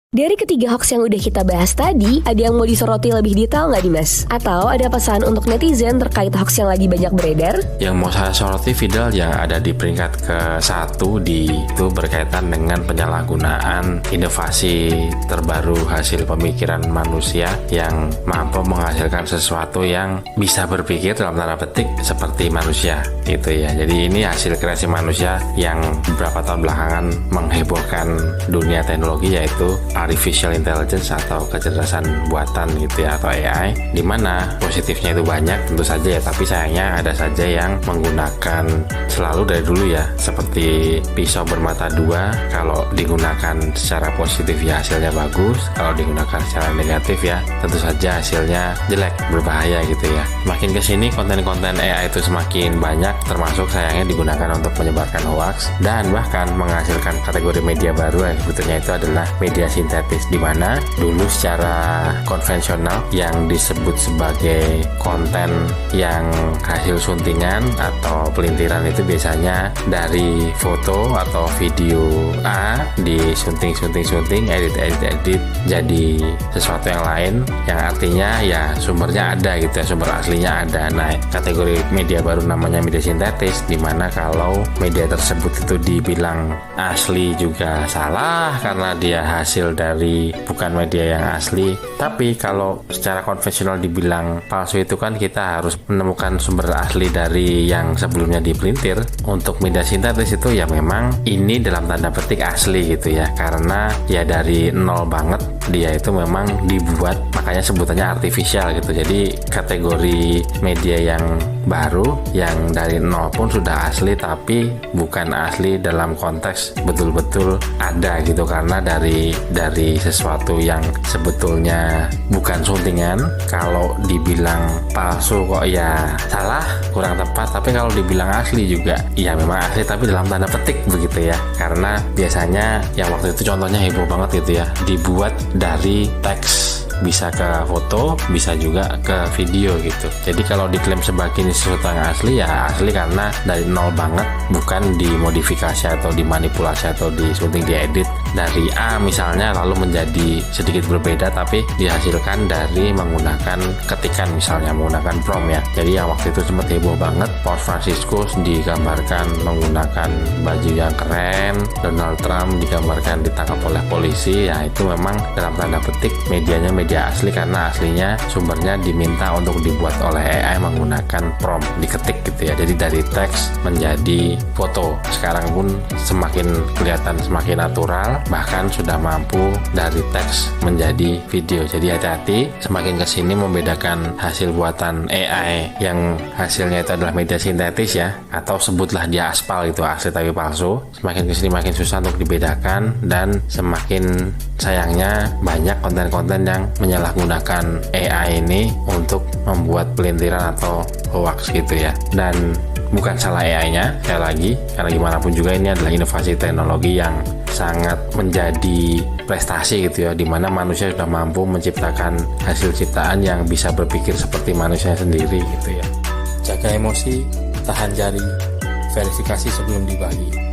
Dari ketiga hoax yang udah kita bahas tadi, ada yang mau disoroti lebih detail nggak Dimas? Atau ada pesan untuk netizen terkait hoax yang lagi banyak beredar? Yang mau saya soroti, Fidel, yang ada di peringkat ke-1 itu berkaitan dengan penyalahgunaan inovasi terbaru hasil pemikiran manusia yang mampu menghasilkan sesuatu yang bisa berpikir dalam tanda petik seperti manusia gitu ya. Jadi ini hasil kreasi manusia yang beberapa tahun belakangan menghebohkan dunia teknologi, yaitu artificial intelligence atau kecerdasan buatan gitu ya, atau AI, dimana positifnya itu banyak tentu saja ya, tapi sayangnya ada saja yang menggunakan selalu dari dulu ya, seperti pisau bermata dua. Kalau digunakan secara positif ya hasilnya bagus, kalau digunakan secara negatif ya tentu saja hasilnya jelek, berbahaya gitu ya. Makin kesini konten-konten AI itu semakin banyak, termasuk sayangnya digunakan untuk menyebarkan hoax dan bahkan menghasilkan kategori media baru yang sebetulnya itu adalah media sintetis, di mana dulu secara konvensional yang disebut sebagai konten yang hasil suntingan atau pelintiran itu biasanya dari foto atau video A disunting, edit jadi sesuatu yang lain, yang artinya ya sumbernya ada gitu ya, sumber aslinya ada. Nah, kategori media baru namanya media sintetis, di mana kalau media tersebut itu dibilang asli juga salah karena dia hasil dari bukan media yang asli. Tapi kalau secara konvensional dibilang palsu itu kan kita harus menemukan sumber asli dari yang sebelumnya dipelintir. Untuk media sintetis itu ya memang ini dalam tanda petik asli gitu ya, karena ya dari nol banget dia itu memang dibuat, makanya sebutannya artificial gitu. Jadi kategori media yang baru yang dari nol pun sudah asli, tapi bukan asli dalam konteks betul-betul ada gitu, karena dari sesuatu yang sebetulnya bukan suntingan, kalau dibilang palsu kok ya salah, kurang tepat. Tapi kalau dibilang asli juga ya memang asli, tapi dalam tanda petik begitu ya, karena biasanya yang waktu itu contohnya heboh banget gitu ya, dibuat dari teks, bisa ke foto, bisa juga ke video gitu. Jadi kalau diklaim sebagai ini sesuatu yang asli ya asli karena dari nol banget, bukan dimodifikasi atau dimanipulasi atau disunting, diedit dari A misalnya lalu menjadi sedikit berbeda, tapi dihasilkan dari menggunakan ketikan, misalnya menggunakan prompt ya. Jadi yang waktu itu sempat heboh banget, Paus Franciscus digambarkan menggunakan baju yang keren, Donald Trump digambarkan ditangkap oleh polisi. Ya itu memang dalam tanda petik medianya media asli, karena aslinya sumbernya diminta untuk dibuat oleh AI menggunakan prompt, diketik gitu ya. Jadi dari teks menjadi foto. Sekarang pun semakin kelihatan semakin natural, bahkan sudah mampu dari teks menjadi video. Jadi hati-hati, semakin kesini membedakan hasil buatan AI yang hasilnya itu adalah media sintetis ya, atau sebutlah dia aspal gitu, asli tapi palsu. Semakin kesini makin susah untuk dibedakan, dan semakin sayangnya banyak konten-konten yang menyalahgunakan AI ini untuk membuat pelintiran atau hoax gitu ya. Dan bukan salah AI-nya, sekali lagi, karena gimana pun juga ini adalah inovasi teknologi yang sangat menjadi prestasi gitu ya, dimana manusia sudah mampu menciptakan hasil ciptaan yang bisa berpikir seperti manusia sendiri gitu ya. Jaga emosi, tahan jari, verifikasi sebelum dibagi.